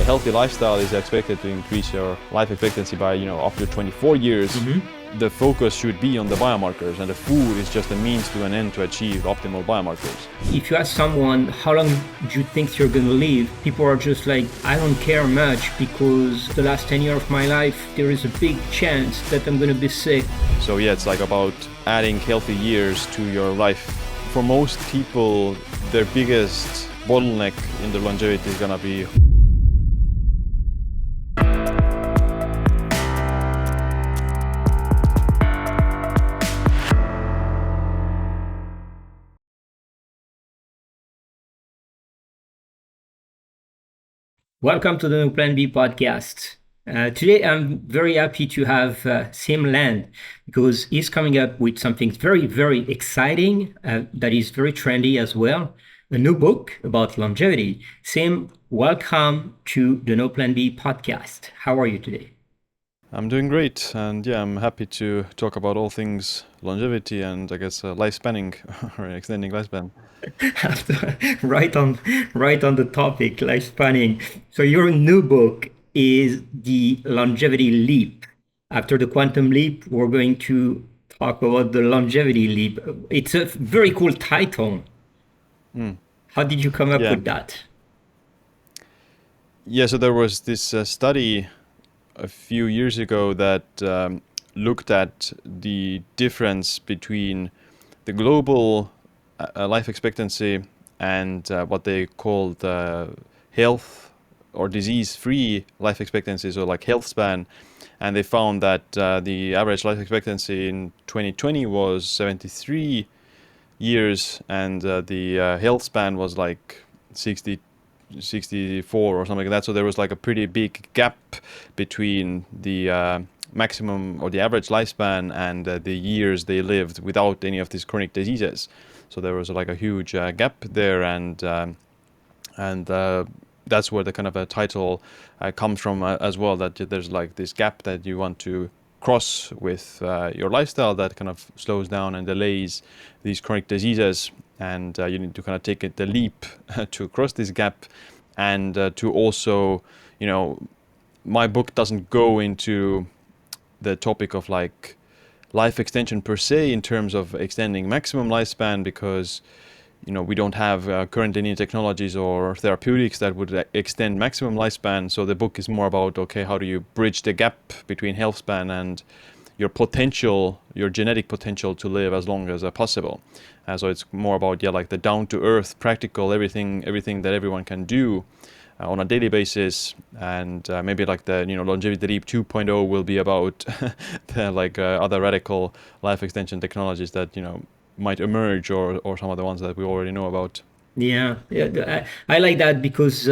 healthy lifestyle is expected to increase your life expectancy by, up to 24 years. The focus should be on the biomarkers, and the food is just a means to an end to achieve optimal biomarkers. If you ask someone, how long do you think you're going to live? People are just like, I don't care much because the last 10 years of my life, there is a big chance that I'm going to be sick. So yeah, it's like about adding healthy years to your life. For most people, their biggest bottleneck in their longevity is gonna be Welcome to the No Plan B podcast. Today, I'm very happy to have Siim Land because he's coming up with something very, very exciting that is very trendy as well. A new book about longevity. Siim, welcome to the No Plan B podcast. How are you today? I'm doing great, and yeah, I'm happy to talk about all things longevity and I guess lifespanning or extending lifespan. right on the topic, lifespanning. So your new book is the longevity leap. After the quantum leap, we're going to talk about the longevity leap. It's a very cool title. How did you come up with that? Yeah, so there was this study a few years ago that looked at the difference between the global life expectancy and what they called health or disease-free life expectancy, so like Healthspan. And they found that the average life expectancy in 2020 was 73 years, and the Healthspan was like 64 or something like that. So there was like a pretty big gap between the maximum or the average lifespan and the years they lived without any of these chronic diseases. So there was like a huge gap there, and that's where the kind of a title comes from as well, that there's like this gap that you want to cross with your lifestyle that kind of slows down and delays these chronic diseases, and you need to kind of take the leap to cross this gap. And to also, my book doesn't go into the topic of like life extension per se in terms of extending maximum lifespan, because we don't have currently any technologies or therapeutics that would extend maximum lifespan. So the book is more about, okay, how do you bridge the gap between health span and your potential, your genetic potential to live as long as possible. So it's more about, like the down to earth, practical, everything that everyone can do on a daily basis. And maybe like the longevity leap 2.0 will be about the other radical life extension technologies that might emerge, or some of the ones that we already know about. Yeah, I like that because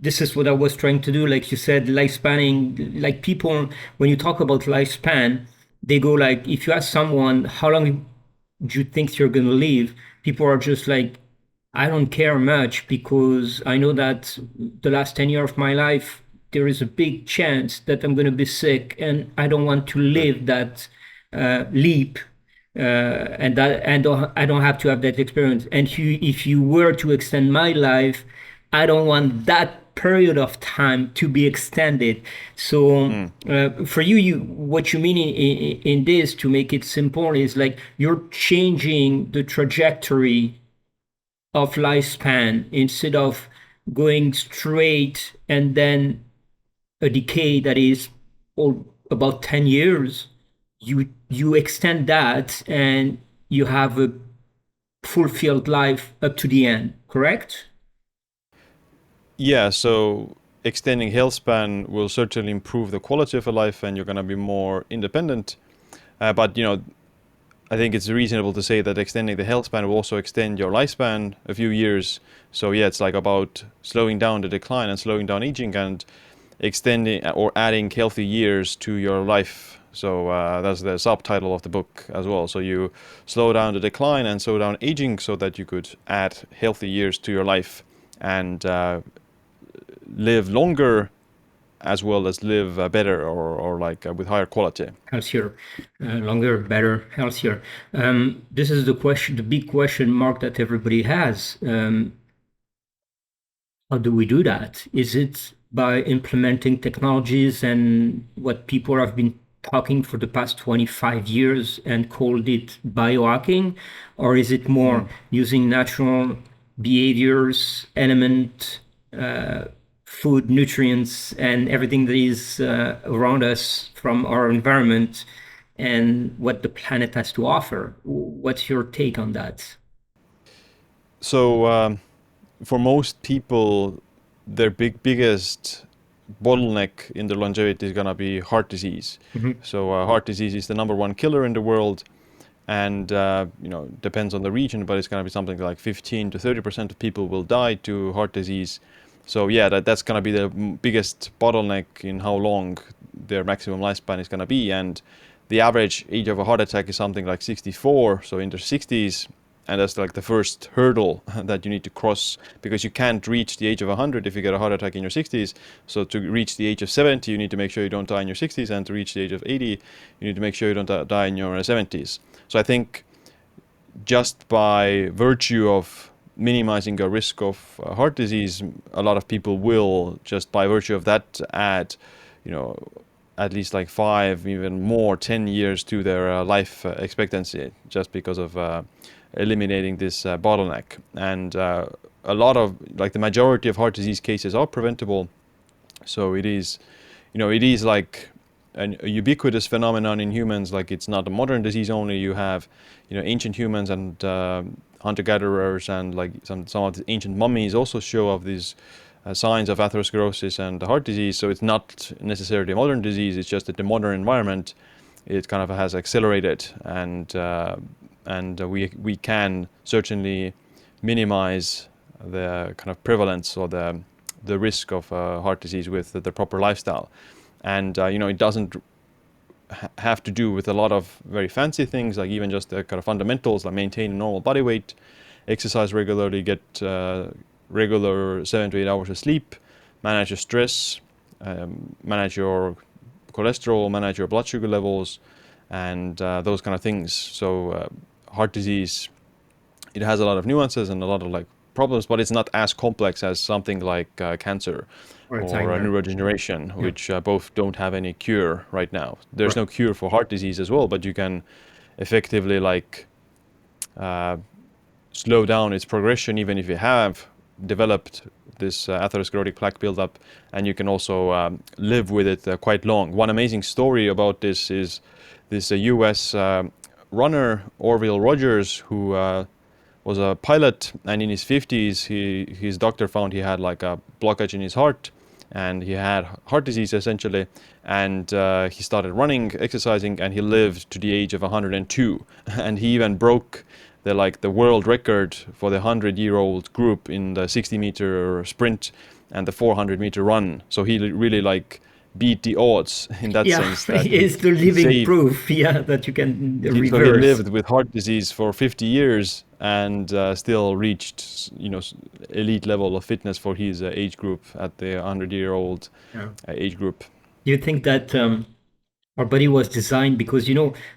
this is what I was trying to do. Like you said, lifespanning, like people, when you talk about lifespan, they go like, if you ask someone, how long do you think you're going to live? People are just like, I don't care much because I know that the last 10 years of my life, there is a big chance that I'm going to be sick, and I don't want to live that leap. And I don't have to have that experience. And if you were to extend my life, I don't want that period of time to be extended. So for you, what you mean in this, to make it simple, is like you're changing the trajectory of lifespan. Instead of going straight and then a decay that is all about 10 years, you extend that and you have a fulfilled life up to the end, correct? Yeah, so extending health span will certainly improve the quality of a life, and you're going to be more independent. But I think it's reasonable to say that extending the health span will also extend your lifespan a few years. So yeah, it's like about slowing down the decline and slowing down aging, and extending or adding healthy years to your life. So that's the subtitle of the book as well. So you slow down the decline and slow down aging so that you could add healthy years to your life and live longer, as well as live better, or with higher quality. Healthier, longer, better, healthier. This is the question, the big question mark that everybody has. How do we do that? Is it by implementing technologies and what people have been talking for the past 25 years and called it biohacking? Or is it more Mm. using natural behaviors, element, food, nutrients, and everything that is around us from our environment and what the planet has to offer? What's your take on that? So for most people, their biggest bottleneck in their longevity is gonna be heart disease. Mhm. So heart disease is the number one killer in the world, and depends on the region, but it's gonna be something like 15 to 30% of people will die to heart disease. So yeah, that's gonna be the biggest bottleneck in how long their maximum lifespan is gonna be, and the average age of a heart attack is something like 64, so in their 60s, and that's like the first hurdle that you need to cross, because you can't reach the age of 100 if you get a heart attack in your 60s. So to reach the age of 70, you need to make sure you don't die in your 60s, and to reach the age of 80, you need to make sure you don't die in your 70s. So I think just by virtue of minimizing the risk of heart disease, a lot of people will, just by virtue of that, add, you know, at least like 5, even more, 10 years to their life expectancy, just because of eliminating this bottleneck. And a lot of, like, the majority of heart disease cases are preventable. So it is, it is like a ubiquitous phenomenon in humans. Like, it's not a modern disease only. You have, ancient humans and hunter-gatherers, and like some of the ancient mummies also show of these signs of atherosclerosis and heart disease. So it's not necessarily a modern disease. It's just that the modern environment, it kind of has accelerated, and we can certainly minimize the kind of prevalence or the risk of heart disease with the proper lifestyle. And it doesn't have to do with a lot of very fancy things, like even just the kind of fundamentals, like maintain a normal body weight, exercise regularly, get regular 7 to 8 hours of sleep, manage your stress, manage your cholesterol, manage your blood sugar levels, and those kind of things. So heart disease, it has a lot of nuances and a lot of like problems, but it's not as complex as something like cancer Or or Alzheimer. neurodegeneration, Yeah. which both don't have any cure right now. There's Right. no cure for heart disease as well, but you can effectively like uh, slow down its progression, even if you have developed this atherosclerotic plaque buildup, and you can also live with it quite long. One amazing story about this is this US runner, Orville Rogers, who was a pilot, and in his 50s, his doctor found he had like a blockage in his heart, and he had heart disease essentially. And he started running, exercising, and he lived to the age of 102. And he even broke the world record for the 100-year-old group in the 60-meter sprint and the 400-meter run. So he really like beat the odds in that Yeah, sense, that it's the he living saved proof, yeah, that you can so he reverse. lived with heart disease for 50 years and still reached, elite level of fitness for his age group at the 100-year-old Yeah. age group. Do you think that our body was designed because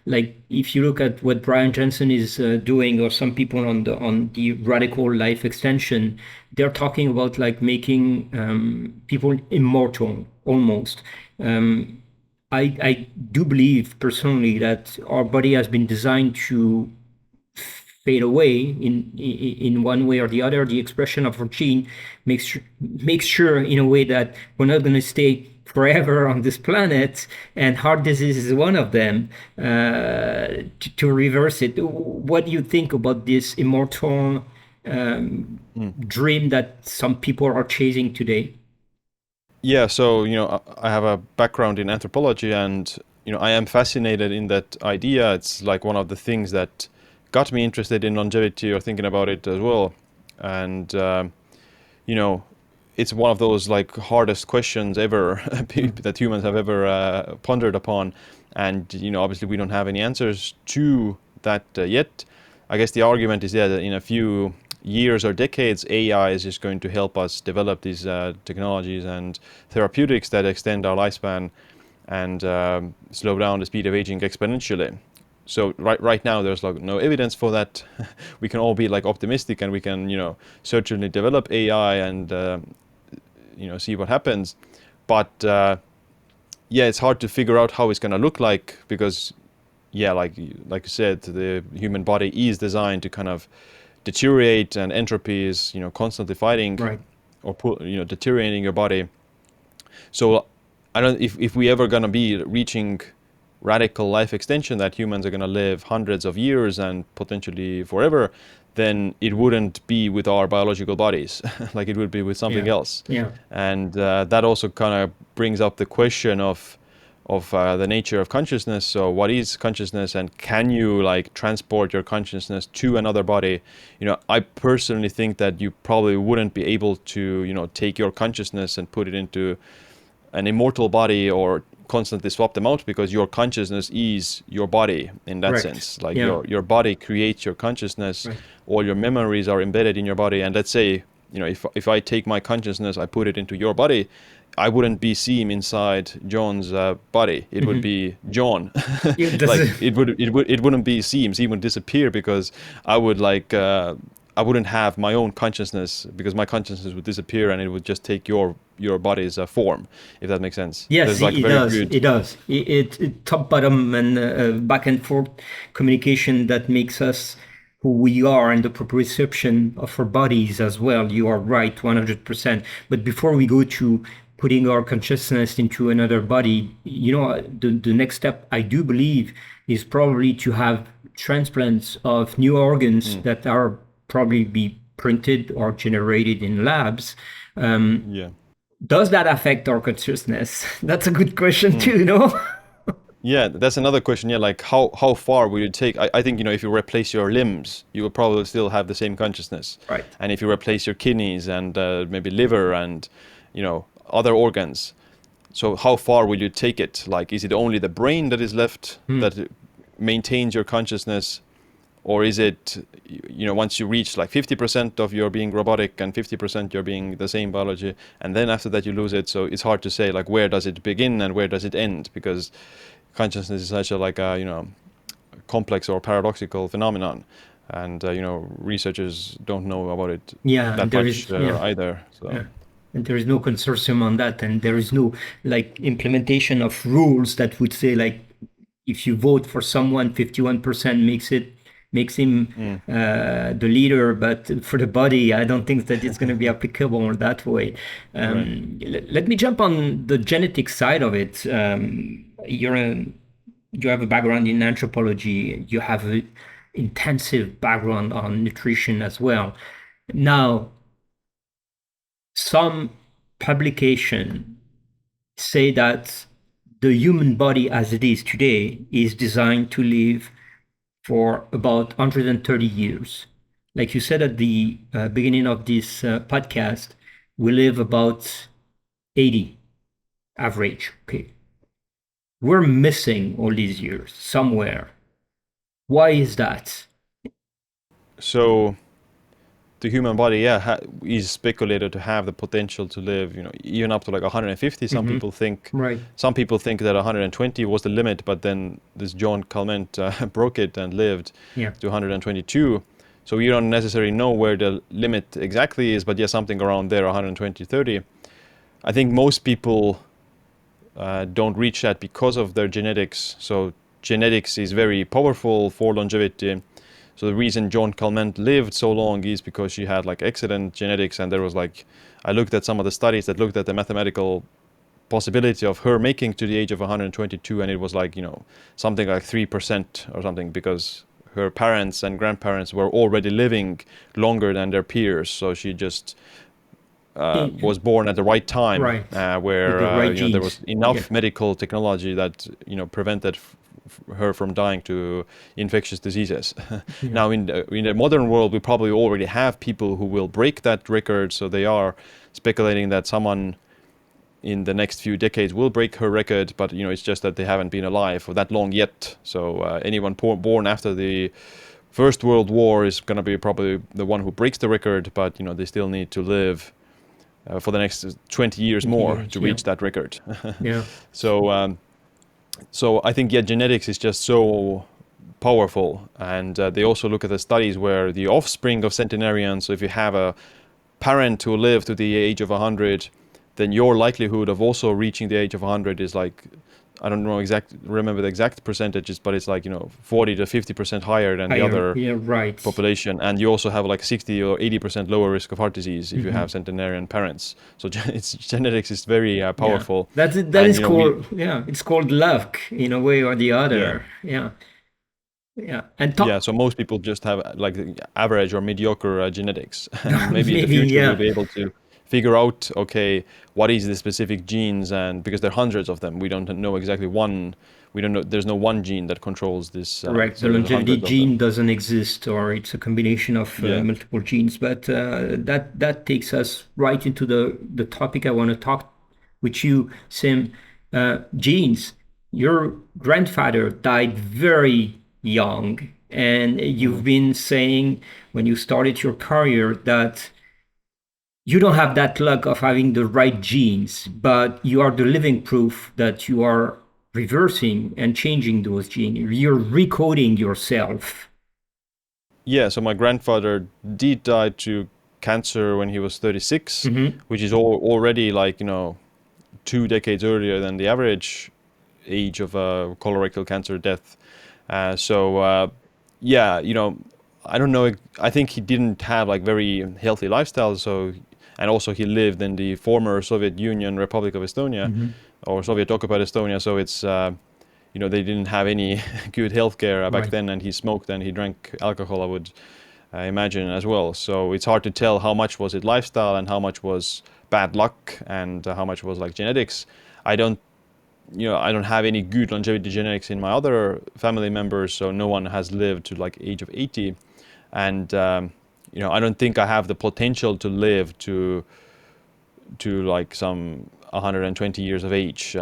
like if you look at what Brian Johnson is doing, or some people on the radical life extension, they're talking about like making people immortal almost. Um, I do believe personally that our body has been designed to fade away in one way or the other. The expression of our gene makes sure in a way that we're not going to stay forever on this planet, and heart disease is one of them. To reverse it, what do you think about this immortal Mm. dream that some people are chasing today? Yeah, so I have a background in anthropology, and I am fascinated in that idea. It's like one of the things that got me interested in longevity or thinking about it as well. And you know, it's one of those like hardest questions ever Mm. that humans have ever pondered upon. And obviously we don't have any answers to that yet. I guess the argument is, yeah, that in a few years or decades, AI is just going to help us develop these technologies and therapeutics that extend our lifespan and slow down the speed of aging exponentially. So right now there's like no evidence for that. We can all be like optimistic, and we can certainly develop AI and see what happens. But yeah, it's hard to figure out how it's going to look like, because yeah, like you said, the human body is designed to kind of deteriorate, and entropy is constantly fighting, Right. or deteriorating your body. So I don't, if we ever gonna be reaching radical life extension, that humans are gonna live hundreds of years and potentially forever, then it wouldn't be with our biological bodies. Like it would be with something Yeah. else. Yeah. And that also kind of brings up the question of the nature of consciousness. So what is consciousness, and can you like transport your consciousness to another body? I personally think that you probably wouldn't be able to take your consciousness and put it into an immortal body, or constantly swap them out, because your consciousness is your body in that Correct. sense. Like Yeah. your body creates your consciousness. Right. All your memories are embedded in your body. And let's say, if I take my consciousness, I put it into your body, I wouldn't be Siim inside John's body. It would be John. Yeah, Like it wouldn't be Siim. Siim would disappear, because I would I wouldn't have my own consciousness, because my consciousness would disappear, and it would just take your body's form, if that makes sense. Yes, There's like it very does. good. It does. It top bottom and back and forth communication that makes us who we are, and the proprioception of our bodies as well. You are right, 100%. But before we go to putting our consciousness into another body, the next step, I do believe, is probably to have transplants of new organs that are probably be printed or generated in labs. Yeah. Does that affect our consciousness? That's a good question too, Yeah, that's another question. Yeah, like how far will you take? I think, if you replace your limbs, you will probably still have the same consciousness. Right. And if you replace your kidneys and maybe liver and other organs, so how far will you take it? Like, is it only the brain that is left that maintains your consciousness, or is it, once you reach like 50% of your being robotic and 50% you're being the same biology, and then after that you lose it? So it's hard to say, like, where does it begin and where does it end, because consciousness is such a complex or paradoxical phenomenon, and researchers don't know about it Yeah, and that there much is yeah, either. So yeah. And there is no consortium on that, and there is no like implementation of rules that would say like if you vote for someone, 51% makes him the leader, but for the body, I don't think that it's going to be applicable that way. right. Let me jump on the genetic side of it. You have a background in anthropology. You have an intensive background on nutrition as well. Now, some publications say that the human body as it is today is designed to live for about 130 years. Like you said at the beginning of this podcast, we live about 80 average. Okay. We're missing all these years somewhere. Why is that? So the human body, yeah, is speculated to have the potential to live, even up to like 150. Right. Some people think that 120 was the limit, but then this John Calment broke it and lived Yeah. to 122. So you don't necessarily know where the limit exactly is, but yeah, something around there, 120, 30. I think most people don't reach that because of their genetics. So genetics is very powerful for longevity. So the reason John Calment lived so long is because she had like excellent genetics, and there was like, I looked at some of the studies that looked at the mathematical possibility of her making to the age of 122, and it was like, something like 3% or something, because her parents and grandparents were already living longer than their peers. So she just was born at the right time, Right. With where the right there was genes. enough Yeah. medical technology that prevented her from dying to infectious diseases. Now in the modern world, we probably already have people who will break that record. So they are speculating that someone in the next few decades will break her record, but it's just that they haven't been alive for that long yet. So anyone born after the First World War is going to be probably the one who breaks the record, but they still need to live for the next 20 years more to reach that record. Yeah. So I think, yeah, genetics is just so powerful, and they also look at the studies where the offspring of centenarians. So if you have a parent who lived to the age of 100, then your likelihood of also reaching the age of 100 is like, I don't remember the exact percentages, but it's like, 40 to 50% higher than the Higher, other yeah, right. population. And you also have like 60 or 80% lower risk of heart disease if you Mm-hmm. have centenarian parents. So genetics is very Yeah, powerful. that And, is called, yeah, it's called luck in a way or the yeah, other. Yeah, yeah. And yeah. talk So most people just have like the average or mediocre genetics. And maybe in the maybe, future we'll yeah, be able to figure out, okay, what is the specific genes, and because there are hundreds of them, we don't know exactly one. We don't know. There's no one gene that controls this. correct. The So there's longevity hundreds of them. gene doesn't exist, or it's a combination of Yeah. multiple genes. But that takes us right into the topic I want to talk with you, Sim. Genes. Your grandfather died very young, and you've Mm. been saying when you started your career that you don't have that luck of having the right genes, but you are the living proof that you are reversing and changing those genes. You're recoding yourself. Yeah. So my grandfather did die to cancer when he was 36, Mm-hmm. which is already like 2 decades earlier than the average age of colorectal cancer death. So yeah, I don't know. I think he didn't have like very healthy lifestyle. So, and also he lived in the former Soviet Union Republic of Estonia, Mm-hmm. or Soviet occupied Estonia. So it's they didn't have any good healthcare back Right. then, and he smoked and he drank alcohol, I would imagine, as well. So it's hard to tell how much was it lifestyle and how much was bad luck, and how much was like genetics. I don't I don't have any good longevity genetics in my other family members, so no one has lived to like age of 80. And I don't think I have the potential to live to like some 120 years of age,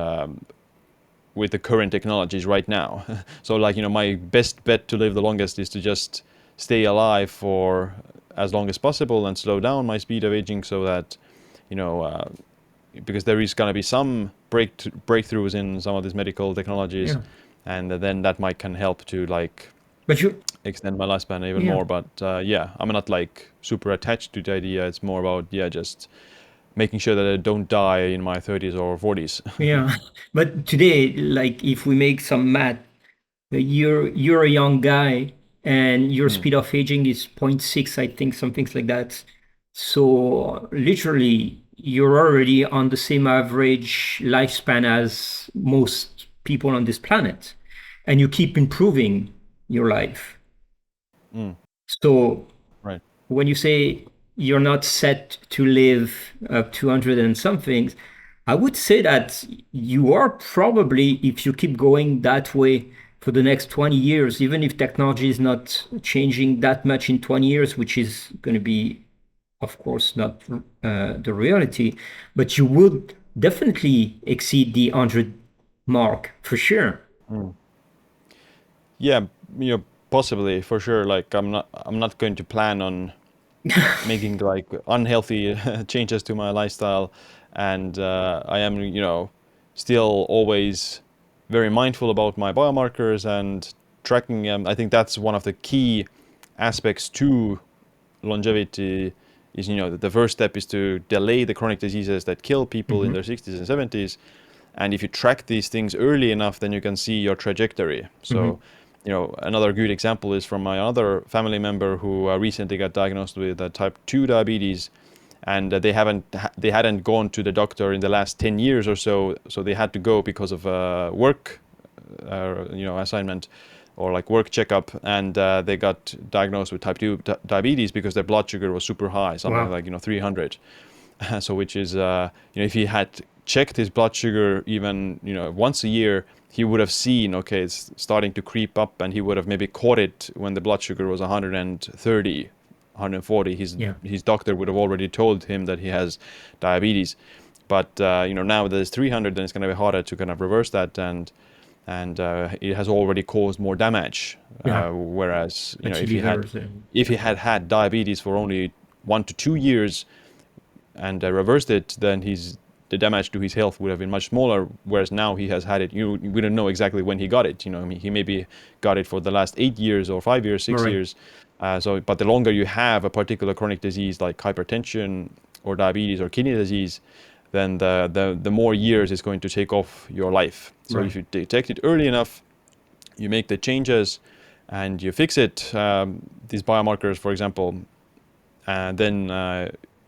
with the current technologies right now. So like, my best bet to live the longest is to just stay alive for as long as possible and slow down my speed of aging, so that you know because there is going to be some breakthroughs in some of these medical technologies, Yeah. and then that might can help to like But you, extend my lifespan even yeah, more. But yeah, I'm not like super attached to the idea. It's more about, yeah, just making sure that I don't die in my 30s or 40s. yeah. But today, like if we make some math, you're a young guy and your Hmm. speed of aging is zero point 0.6, I think, some things like that. So literally, you're already on the same average lifespan as most people on this planet, and you keep improving your life. Mm. So Right. when you say you're not set to live 200 and something, I would say that you are probably, if you keep going that way for the next 20 years, even if technology is not changing that much in 20 years, which is going to be, of course, not the reality, but you would definitely exceed the 100 mark for sure. Mm. Yeah, possibly, for sure. Like I'm not going to plan on making like unhealthy changes to my lifestyle, and I am still always very mindful about my biomarkers and tracking them. I think that's one of the key aspects to longevity. Is that the first step is to delay the chronic diseases that kill people in Hmm. their 60s and 70s, and if you track these things early enough, then you can see your trajectory. Hmm. So another good example is from my other family member who recently got diagnosed with type 2 diabetes, and they hadn't gone to the doctor in the last 10 years or so, so they had to go because of work assignment or like work checkup, and they got diagnosed with type 2 diabetes because their blood sugar was super high, something Wow. like 300. So which is if he had checked his blood sugar even once a year, he would have seen, okay, it's starting to creep up, and he would have maybe caught it when the blood sugar was 130, 140. Yeah. His doctor would have already told him that he has diabetes. But now that it's 300, then it's going to be harder to kind of reverse that, and it has already caused more damage. Yeah. Whereas Fatty if he had livers. had diabetes for only 1 to 2 years and reversed it, then the damage to his health would have been much smaller. Whereas now he has had it. We don't know exactly when he got it. I mean, he maybe got it for the last 8 years or 5 years, All six right. years. But the longer you have a particular chronic disease like hypertension or diabetes or kidney disease, then the more years it's going to take off your life. So Right. if you detect it early enough, you make the changes and you fix it, these biomarkers, for example, and then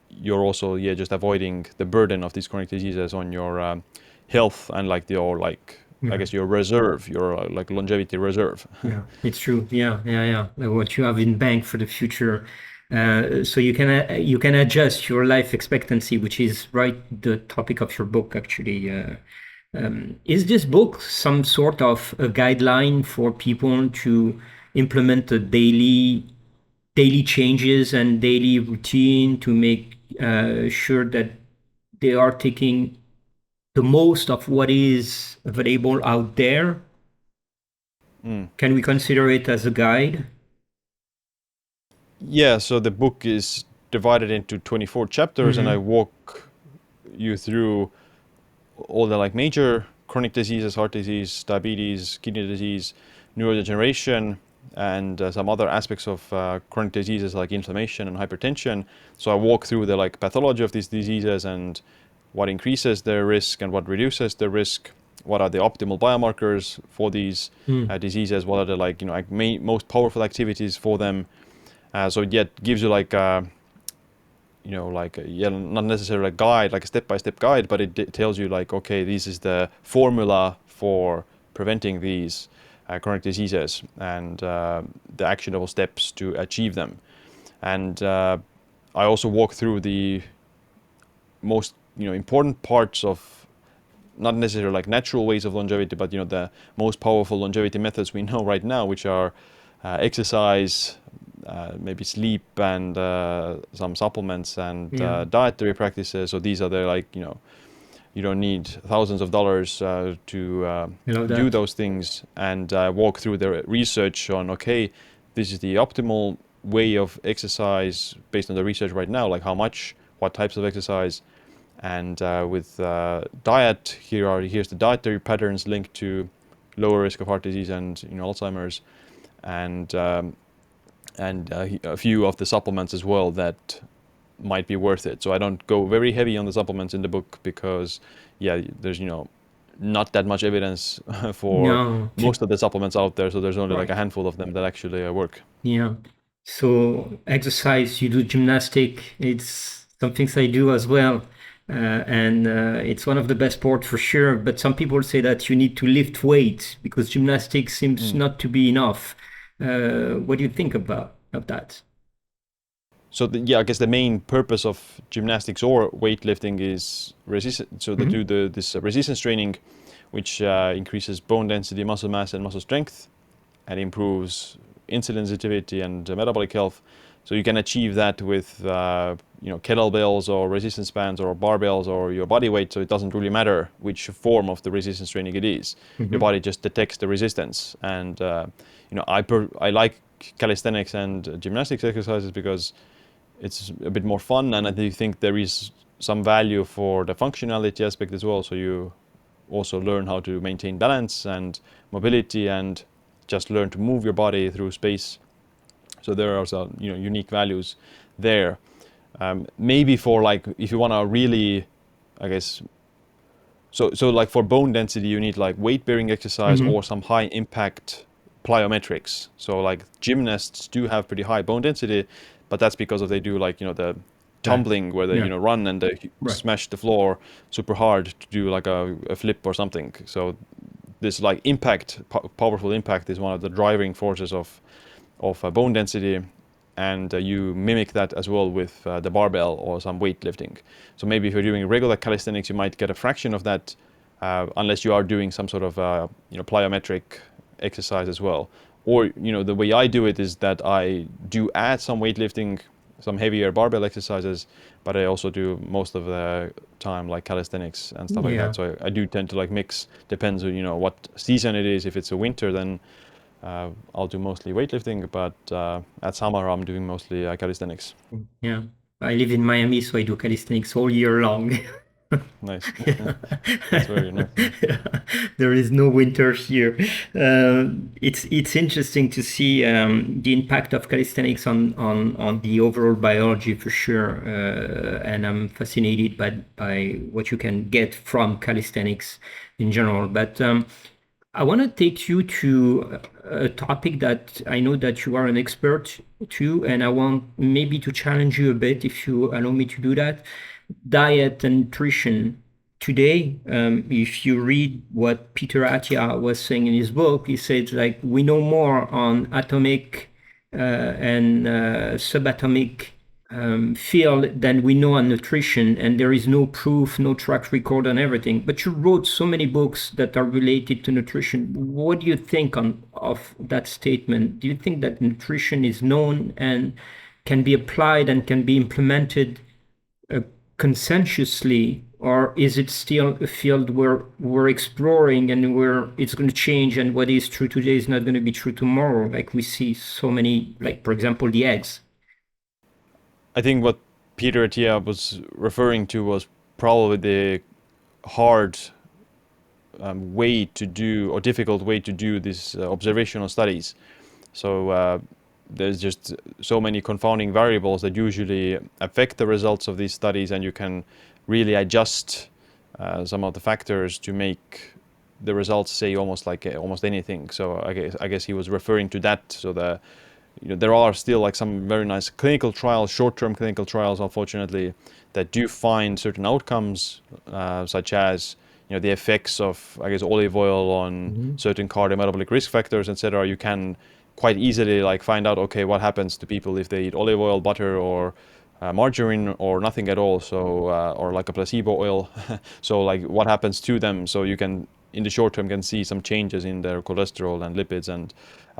you're also just avoiding the burden of these chronic diseases on your health and like your like I Yeah. guess your reserve, your like longevity reserve. Yeah, it's true. Yeah, yeah, yeah. Like what you have in bank for the future. So you can adjust your life expectancy, which is right the topic of your book, actually. Is this book some sort of a guideline for people to implement a daily changes and daily routine to make sure that they are taking the most of what is available out there? Mm. Can we consider it as a guide? Yeah, so the book is divided into 24 chapters, and I Mm-hmm. walk you through all the like major chronic diseases, heart disease, diabetes, kidney disease, neurodegeneration, and some other aspects of chronic diseases like inflammation and hypertension. So I walk through the like pathology of these diseases and what increases their risk and what reduces their risk. What are the optimal biomarkers for these Mm. diseases? What are the like like most powerful activities for them? So it gives you like like not necessarily a guide, like a step-by-step guide, but it tells you like, okay, this is the formula for preventing these chronic diseases and the actionable steps to achieve them. And I also walk through the most important parts of not necessarily like natural ways of longevity, but the most powerful longevity methods we know right now, which are exercise, maybe sleep, and some supplements and Yeah, dietary practices. So these are the like you don't need thousands of dollars to I love do that. those things, and walk through the research on okay, this is the optimal way of exercise based on the research right now, like how much, what types of exercise, and with diet, here's the dietary patterns linked to lower risk of heart disease and Alzheimer's, and a few of the supplements as well that might be worth it. So I don't go very heavy on the supplements in the book because, yeah, there's not that much evidence for No, most of the supplements out there. So there's only like a right. handful of them that actually work. Yeah. So exercise, you do gymnastic. It's some things I do as well. And it's one of the best sports for sure. But some people say that you need to lift weights because gymnastics seems Mm. not to be enough. What do you think about of that? So yeah, I guess the main purpose of gymnastics or weightlifting is resistance. So they Hmm. do this resistance training, which increases bone density, muscle mass, and muscle strength, and improves insulin sensitivity and metabolic health. So you can achieve that with kettlebells or resistance bands or barbells or your body weight. So it doesn't really matter which form of the resistance training it is. Your Hmm. body just detects the resistance. And I like calisthenics and gymnastics exercises because it's a bit more fun, and I do think there is some value for the functionality aspect as well. So you also learn how to maintain balance and mobility and just learn to move your body through space. So there are some unique values there. Maybe for like if you want to really, I guess, so like for bone density you need like weight bearing exercise Hmm. or some high impact plyometrics. So like gymnasts do have pretty high bone density, but that's because of they do like the That. tumbling where they Yeah. run and they Right. smash the floor super hard to do like a flip or something. So this like impact, powerful impact, is one of the driving forces of bone density, and you mimic that as well with the barbell or some weightlifting. So maybe if you're doing regular calisthenics, you might get a fraction of that, unless you are doing some sort of plyometric exercise as well. Or the way I do it is that I do add some weightlifting, some heavier barbell exercises, but I also do most of the time like calisthenics and stuff like Yeah. that. So I do tend to like mix. Depends on what season it is. If it's a winter, then I'll do mostly weightlifting, but at summer I'm doing mostly calisthenics. Yeah. I live in Miami, so I do calisthenics all year long. Nice. Yeah. That's very nice. Yeah. Yeah. There is no winter here. It's interesting to see the impact of calisthenics on the overall biology for sure, and I'm fascinated by what you can get from calisthenics in general. But I want to take you to a topic that I know that you are an expert to, and I want maybe to challenge you a bit if you allow me to do that. Diet and nutrition. Today, if you read what Peter Attia was saying in his book, he said like we know more on atomic and subatomic field than we know on nutrition, and there is no proof, no track record on everything. But you wrote so many books that are related to nutrition. What do you think of that statement? Do you think that nutrition is known and can be applied and can be implemented consensuously, or is it still a field where we're exploring and where it's going to change, and what is true today is not going to be true tomorrow? Like we see so many, like for example, the eggs. I think what Peter Attia was referring to was probably the hard way to do, or difficult way to do these observational studies. So there's just so many confounding variables that usually affect the results of these studies, and you can really adjust some of the factors to make the results say almost like almost anything. So I guess he was referring to that. So there are still like some very nice clinical trials, short-term clinical trials, unfortunately, that do find certain outcomes, such as the effects of, I guess, olive oil on certain cardiometabolic risk factors, etc. You can quite easily like find out, okay, what happens to people if they eat olive oil, butter, or margarine, or nothing at all. So or like a placebo oil. So like what happens to them? So you can, in the short term, can see some changes in their cholesterol and lipids, and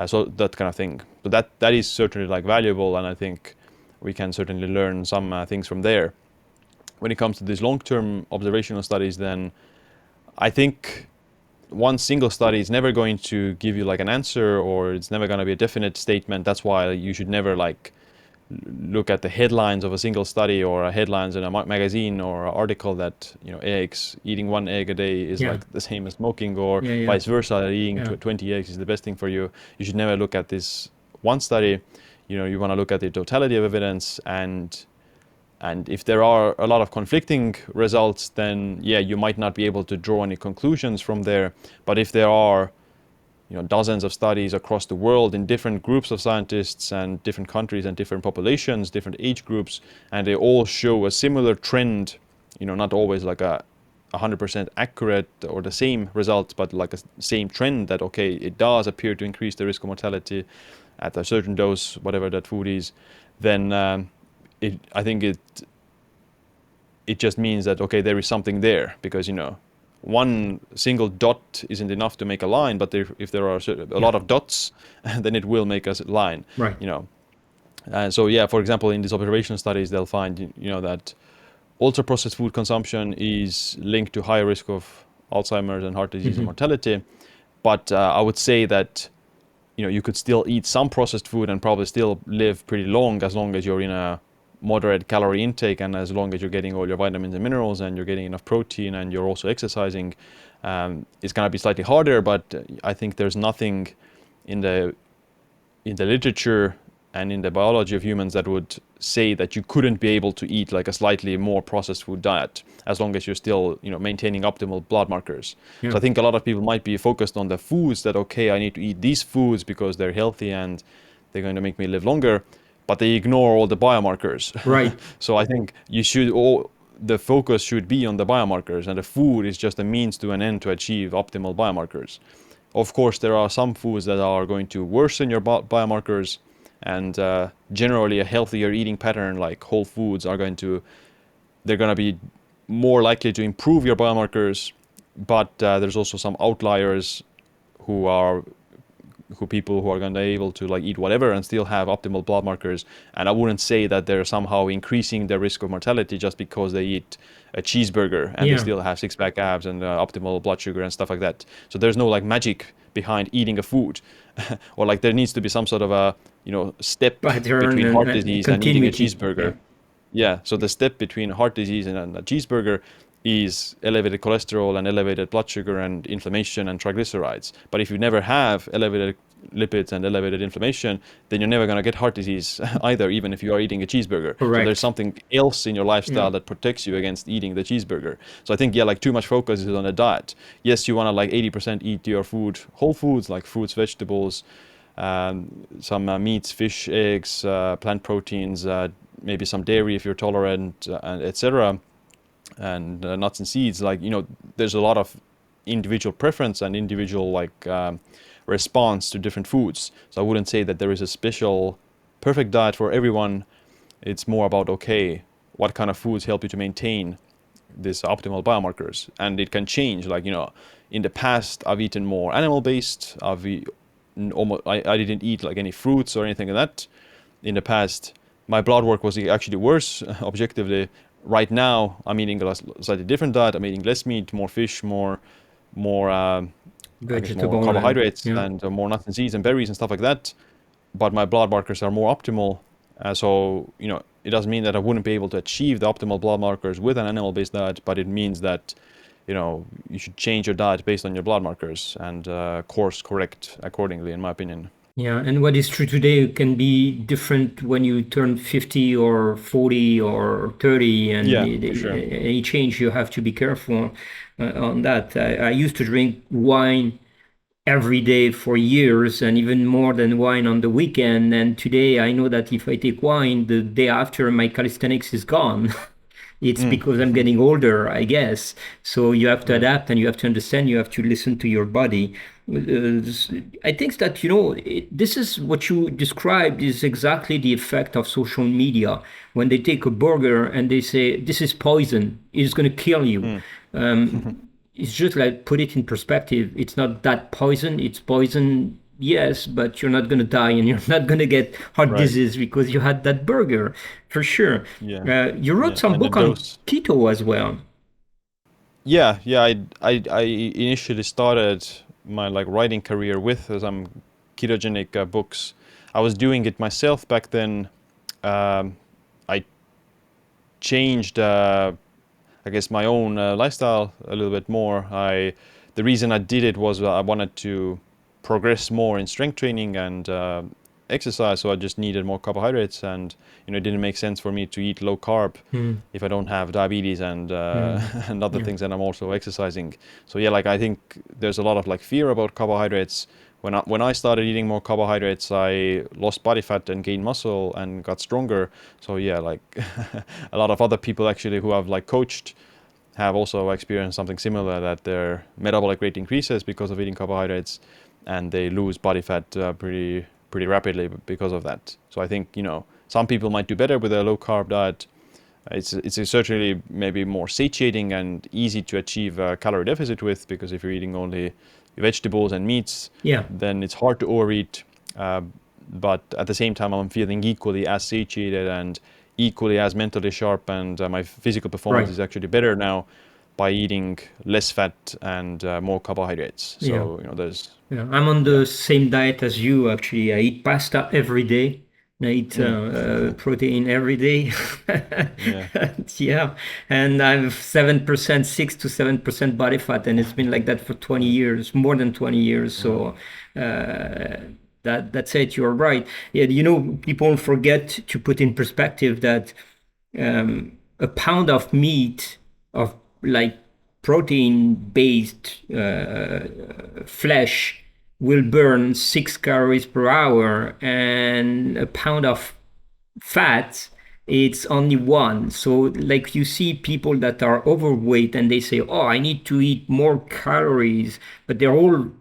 so that kind of thing. So that is certainly like valuable, and I think we can certainly learn some things from there. When it comes to these long-term observational studies, then I think one single study is never going to give you like an answer, or it's never going to be a definite statement. That's why you should never like look at the headlines of a single study, or headlines in a magazine or an article that eggs, eating one egg a day is like the same as smoking, or vice versa, eating 20 eggs is the best thing for you. You should never look at this one study. You want to look at the totality of evidence, and if there are a lot of conflicting results, then you might not be able to draw any conclusions from there. But if there are dozens of studies across the world in different groups of scientists and different countries and different populations, different age groups, and they all show a similar trend, not always like a 100% accurate or the same results, but like a same trend that, okay, it does appear to increase the risk of mortality at a certain dose, whatever that food is, then I think it just means that, okay, there is something there, because one single dot isn't enough to make a line, but if there are a lot of dots, then it will make a line. Right. So for example, in these observational studies, they'll find that ultra processed food consumption is linked to higher risk of Alzheimer's and heart disease and mortality. But I would say that you could still eat some processed food and probably still live pretty long, as long as you're in a moderate calorie intake, and as long as you're getting all your vitamins and minerals, and you're getting enough protein, and you're also exercising. It's going to be slightly harder, but I think there's nothing in the literature and in the biology of humans that would say that you couldn't be able to eat like a slightly more processed food diet, as long as you're still maintaining optimal blood markers. So I think a lot of people might be focused on the foods, that okay, I need to eat these foods because they're healthy and they're going to make me live longer, but they ignore all the biomarkers. Right. So I think the focus should be on the biomarkers, and the food is just a means to an end to achieve optimal biomarkers. Of course, there are some foods that are going to worsen your biomarkers, and generally a healthier eating pattern like whole foods they're going to be more likely to improve your biomarkers. But there's also some outliers people who are going to be able to like eat whatever and still have optimal blood markers. And I wouldn't say that they're somehow increasing their risk of mortality just because they eat a cheeseburger and they still have six-pack abs and optimal blood sugar and stuff like that. So there's no like magic behind eating a food, or like there needs to be some sort of a step between heart disease and eating a cheeseburger. So the step between heart disease and a cheeseburger is elevated cholesterol and elevated blood sugar and inflammation and triglycerides. But if you never have elevated lipids and elevated inflammation, then you're never going to get heart disease either, even if you are eating a cheeseburger. So there's Correct. something else in your Yeah. lifestyle that protects you against eating the cheeseburger. So I think, yeah, like too much focus is on the diet. Yes, you want to like 80% eat your food, whole foods like fruits, vegetables, some meats, fish, eggs, plant proteins, maybe some dairy if you're tolerant, and etc. And nuts and seeds. Like, there's a lot of individual preference and individual like response to different foods. So I wouldn't say that there is a special perfect diet for everyone. It's more about, okay, what kind of foods help you to maintain this optimal biomarkers, and it can change. Like, in the past I've eaten more animal based. I didn't eat like any fruits or anything like that in the past. My blood work was actually worse objectively. Right now I'm eating a slightly different diet. I'm eating less meat, more fish, more I guess more Vegetable and carbohydrates, yeah. and more nuts and seeds and berries and stuff like that. But my blood markers are more optimal. So, it doesn't mean that I wouldn't be able to achieve the optimal blood markers with an animal-based diet, but it means that, you should change your diet based on your blood markers and course correct accordingly, in my opinion. Yeah, and what is true today can be different when you turn 50 or 40 or 30, and Yeah, for sure. any change you have to be careful on that. I used to drink wine every day for years, and even more than wine on the weekend. And today I know that if I take wine, the day after my calisthenics is gone. It's Mm. because I'm getting older, I guess. So you have to Right. adapt and you have to understand, you have to listen to your body. I think that, this is what you described is exactly the effect of social media. When they take a burger and they say, this is poison, it's going to kill you. Mm. It's just like put it in perspective. It's not that poison. It's poison, yes, but you're not going to die and you're not going to get heart Right. disease because you had that burger, for sure. Yeah. You wrote Yeah. some And the book on dose. keto as well. Yeah. Yeah. I initially started my like writing career with some ketogenic books. I was doing it myself back then. I changed, I guess, my own lifestyle a little bit more. The reason I did it was I wanted to progress more in strength training and exercise, so I just needed more carbohydrates, and it didn't make sense for me to eat low carb Mm, if I don't have diabetes and mm, and other yeah, things, and I'm also exercising. So yeah, like I think there's a lot of like fear about carbohydrates. When I started eating more carbohydrates, I lost body fat and gained muscle and got stronger. So yeah, like a lot of other people actually who have like coached have also experienced something similar, that their metabolic rate increases because of eating carbohydrates, and they lose body fat pretty rapidly because of that. So I think, some people might do better with a low carb diet. It's certainly maybe more satiating and easy to achieve a calorie deficit with, because if you're eating only vegetables and meats, yeah, then it's hard to overeat. Uh, but at the same time, I'm feeling equally as satiated and equally as mentally sharp, and my physical performance right. is actually better now by eating less fat and more carbohydrates. Yeah. So, there's, Yeah, I'm on yeah. the same diet as you, actually. I eat pasta every day. I eat Mm. protein every day. Yeah. Yeah, and I'm 7%, 6 to 7% body fat, and it's been like that for 20 Right. years, more than 20 years. Right. So that's it. You're right. Yeah, people forget to put in perspective that a pound of meat, of like protein based flesh, will burn 6 calories per hour, and a pound of fat, it's only one. So like you see people that are overweight and they say, oh, I need to eat more calories, but they're all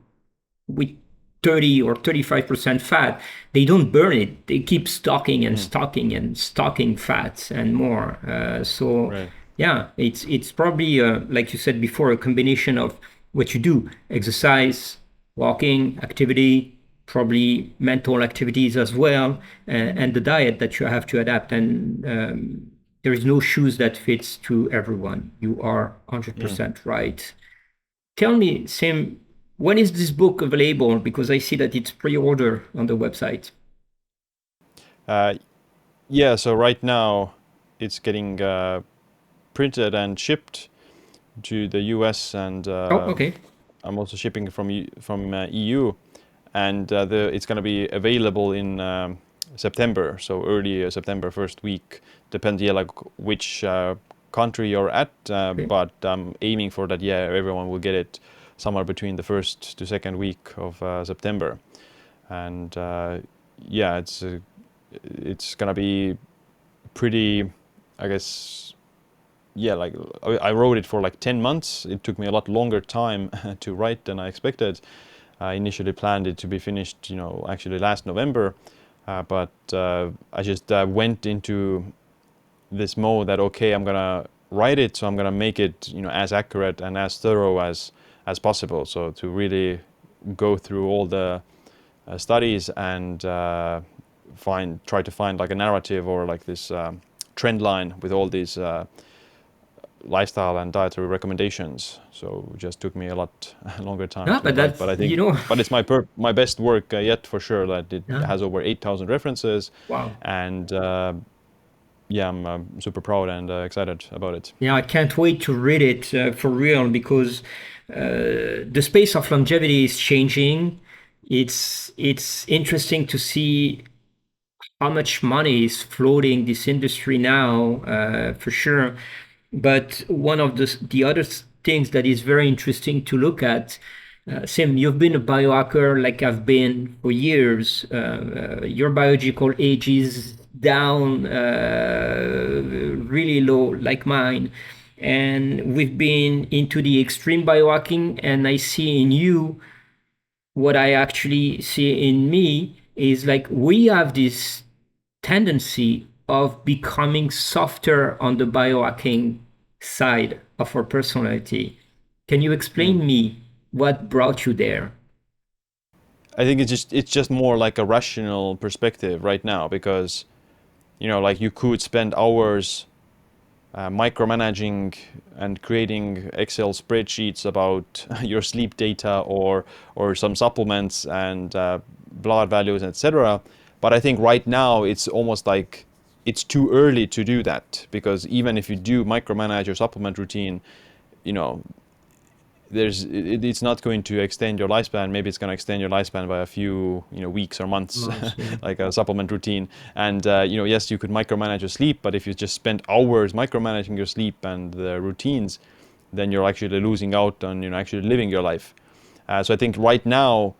with 30 or 35% fat. They don't burn it. They keep stocking and Mm. stocking and stocking fats and more. So Right. yeah, it's probably like you said before, a combination of what you do: exercise, walking, activity, probably mental activities as well, and the diet that you have to adapt. And there is no shoes that fits to everyone. You are Mm. 100% right. Tell me, Sim, when is this book available? Because I see that it's pre-order on the website. Uh, yeah. So right now, it's getting printed and shipped. to the US, and Oh, okay. I'm also shipping from EU, and it's going to be available in September, so early September, first week. Depends, yeah, like which country you're at, Okay. but I'm aiming for that. Yeah, everyone will get it somewhere between the first to second week of September, and yeah, it's gonna be pretty, I guess. Yeah, like I wrote it for like 10 months. It took me a lot longer time to write than I expected. I initially planned it to be finished, actually last November, but I just went into this mode that okay, I'm gonna write it, so I'm gonna make it, as accurate and as thorough as possible. So to really go through all the studies and try to find like a narrative or like this trend line with all these lifestyle and dietary recommendations. So it just took me a lot longer time Yeah, to but write. But that's, I think, but it's my best work yet for sure. That it yeah. has over 8,000 references, Wow. and yeah, I'm super proud and excited about it. Yeah, I can't wait to read it for real because the space of longevity is changing. It's interesting to see how much money is floating this industry now, for sure. But one of the other things that is very interesting to look at, Sim, you've been a biohacker like I've been for years. Your biological age is down really low, like mine. And we've been into the extreme biohacking, and I see in you what I actually see in me is like we have this tendency of becoming softer on the biohacking side of our personality. Can you Mm. explain me what brought you there? I think it's just more like a rational perspective right now because like you could spend hours micromanaging and creating Excel spreadsheets about your sleep data or some supplements and blood values, etc. But I think right now it's almost like it's too early to do that because even if you do micromanage your supplement routine, you know it's not going to extend your lifespan. Maybe it's going to extend your lifespan by a few weeks or months, Months, yeah. like a supplement routine. And yes, you could micromanage your sleep, but if you just spend hours micromanaging your sleep and the routines, then you're actually losing out on actually living your life. So I think right now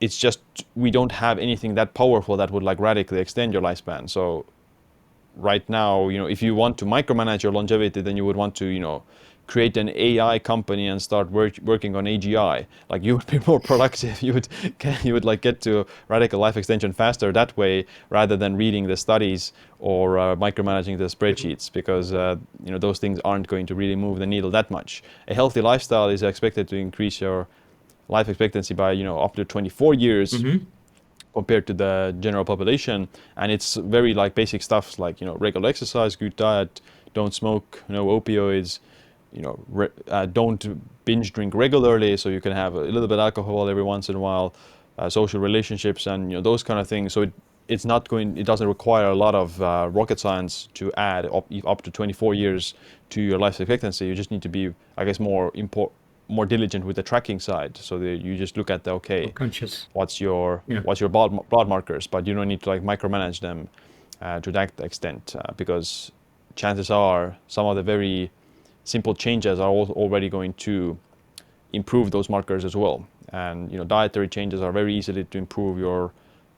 it's just we don't have anything that powerful that would like radically extend your lifespan. So right now, if you want to micromanage your longevity, then you would want to, create an AI company and start working on AGI. Like you would be more productive. You would like get to radical life extension faster that way, rather than reading the studies or micromanaging the spreadsheets, because those things aren't going to really move the needle that much. A healthy lifestyle is expected to increase your life expectancy by up to 24 years Mm-hmm. compared to the general population, and it's very like basic stuff like regular exercise, good diet, don't smoke, no opioids, don't binge drink regularly, so you can have a little bit of alcohol every once in a while, social relationships, and those kind of things. So it doesn't require a lot of rocket science to add up to 24 years to your life expectancy. You just need to be, I guess, more diligent with the tracking side, so that you just look at the Or okay, conscious. what's your Yeah. blood markers, but you don't need to like micromanage them to that extent, because chances are some of the very simple changes are already going to improve those markers as well. And dietary changes are very easily to improve your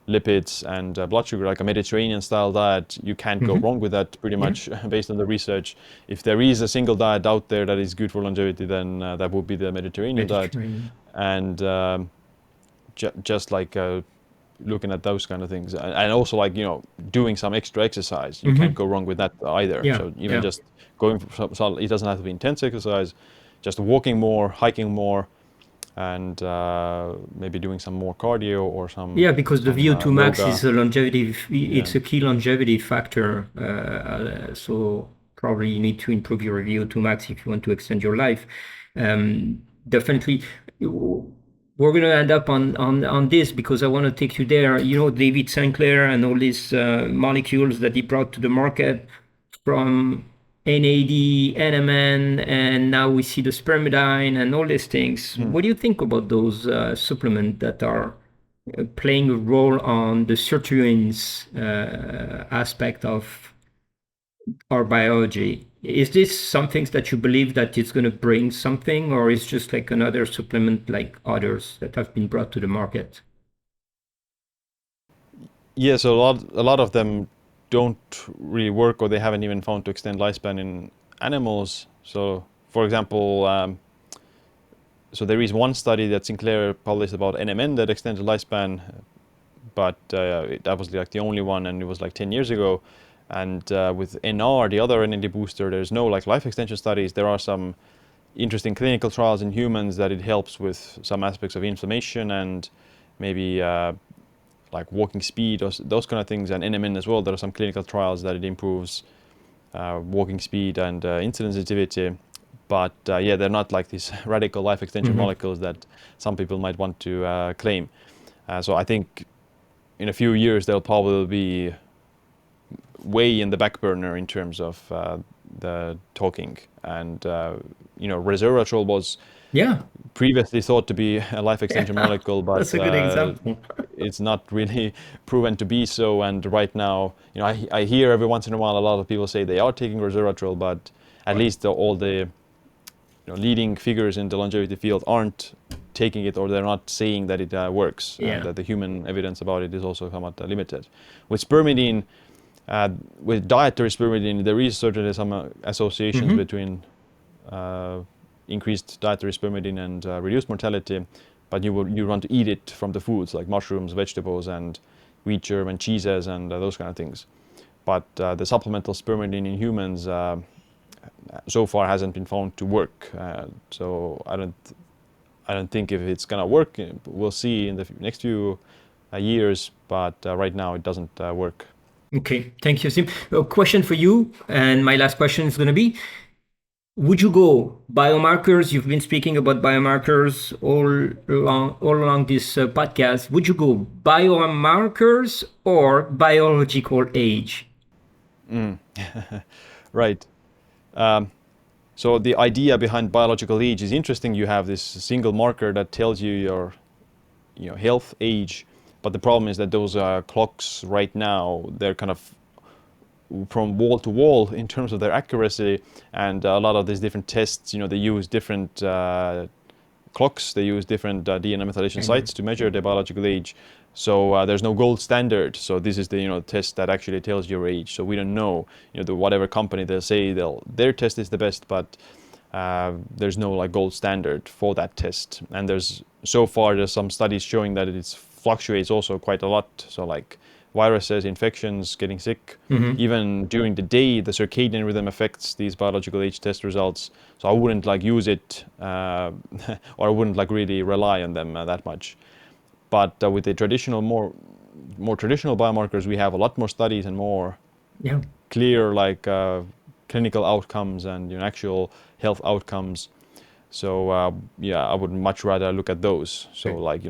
lipids and blood sugar. Like a Mediterranean style diet, you can't go Mm-hmm. wrong with that pretty Yeah. much based on the research. If there is a single diet out there that is good for longevity, then that would be the Mediterranean diet. Mediterranean. And just like looking at those kind of things, and also like doing some extra exercise, you can't Mm-hmm. go wrong with that either. Yeah. So even Yeah. just going for some, it doesn't have to be intense exercise, just walking more, hiking more, and maybe doing some more cardio or some Yeah, because the VO2 max yoga. is a longevity, Yeah. it's a key longevity factor. So probably you need to improve your VO2 max if you want to extend your life. Definitely, we're going to end up on this because I want to take you there. You know, David Sinclair and all these molecules that he brought to the market from NAD, NMN, and now we see the spermidine and all these things. Mm. What do you think about those supplements that are playing a role on the sirtuins aspect of our biology? Is this something that you believe that it's going to bring something, or is just like another supplement like others that have been brought to the market? Yeah, so a lot of them don't really work, or they haven't even found to extend lifespan in animals. So, for example, so there is one study that Sinclair published about NMN that extends the lifespan, but that was like the only one, and it was like 10 years ago. And with NR, the other NAD booster, there's no like life extension studies. There are some interesting clinical trials in humans that it helps with some aspects of inflammation and maybe like walking speed, or those kind of things, and NMN as well. There are some clinical trials that it improves walking speed and insulin sensitivity. But yeah, they're not like these radical life extension molecules that some people might want to claim. So I think in a few years they'll probably be way in the back burner in terms of the talking. And resveratrol was Yeah, previously thought to be a life extension molecule, but that's a good example. it's not really proven to be so. And right now, I hear every once in a while a lot of people say they are taking resveratrol, but at least all the leading figures in the longevity field aren't taking it, or they're not saying that it works, and Yeah. that the human evidence about it is also somewhat limited. With spermidine, with dietary spermidine, there is certainly some associations between increased dietary spermidine and reduced mortality, but you want to eat it from the foods like mushrooms, vegetables, and wheat germ and cheeses and those kind of things. But the supplemental spermidine in humans so far hasn't been found to work. So I don't think if it's gonna work. We'll see in the next few years, but right now it doesn't work. Okay, thank you, Sim. A question for you, and my last question is going to be: would you go biomarkers? You've been speaking about biomarkers all along this podcast. Would you go biomarkers or biological age? Right. So the idea behind biological age is interesting. You have this single marker that tells you your health age, but the problem is that those clocks right now, they're kind of from wall to wall in terms of their accuracy, and a lot of these different tests, they use different clocks, they use different DNA methylation sites to measure the biological age. So there's no gold standard. So this is the test that actually tells your age. So we don't know, whatever company they'll say their test is the best, but there's no like gold standard for that test. And there's some studies showing that it fluctuates also quite a lot. So like viruses, infections, getting sick, even during the day, the circadian rhythm affects these biological age test results. So I wouldn't like use it, or I wouldn't like really rely on them that much. But with the more traditional biomarkers, we have a lot more studies and more Yeah. clear like clinical outcomes and actual health outcomes. So yeah, I would much rather look at those. So Okay. like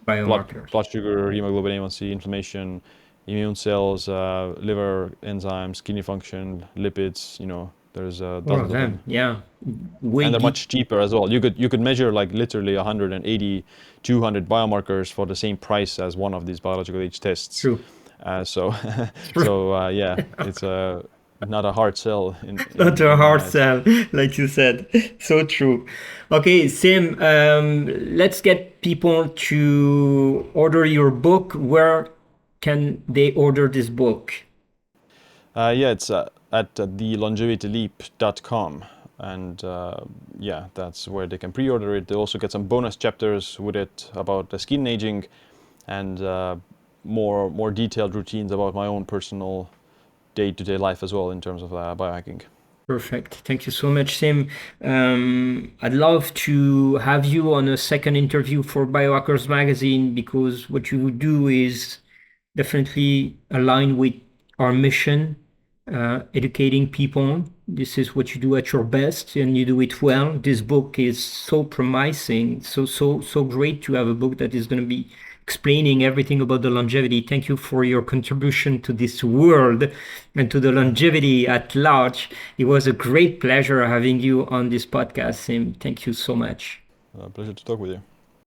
Biomarkers. blood sugar, hemoglobin A1C, inflammation, immune cells, liver enzymes, kidney function, lipids. There's All of dozens of them. them, Yeah. Way and they're deep. much cheaper as well. You could measure like literally 180, 200 biomarkers for the same price as one of these biological age tests. True. So True. yeah, it's not a hard sell Not a in my hard eyes. sell, like you said. So true. Okay, Sim, let's get people to order your book. Where can they order this book? Yeah, it's at thelongevityleap.com, and yeah, that's where they can pre-order it. They also get some bonus chapters with it about the skin aging, and more detailed routines about my own personal day-to-day life as well in terms of biohacking. Perfect. Thank you so much, Sim. I'd love to have you on a second interview for Biohackers magazine because what you do is definitely aligned with our mission, educating people. This is what you do at your best, and you do it well. This book is so promising, so great to have a book that is going to be explaining everything about the longevity. Thank you for your contribution to this world and to the longevity at large. It was a great pleasure having you on this podcast, Siim. Thank you so much. Pleasure to talk with you.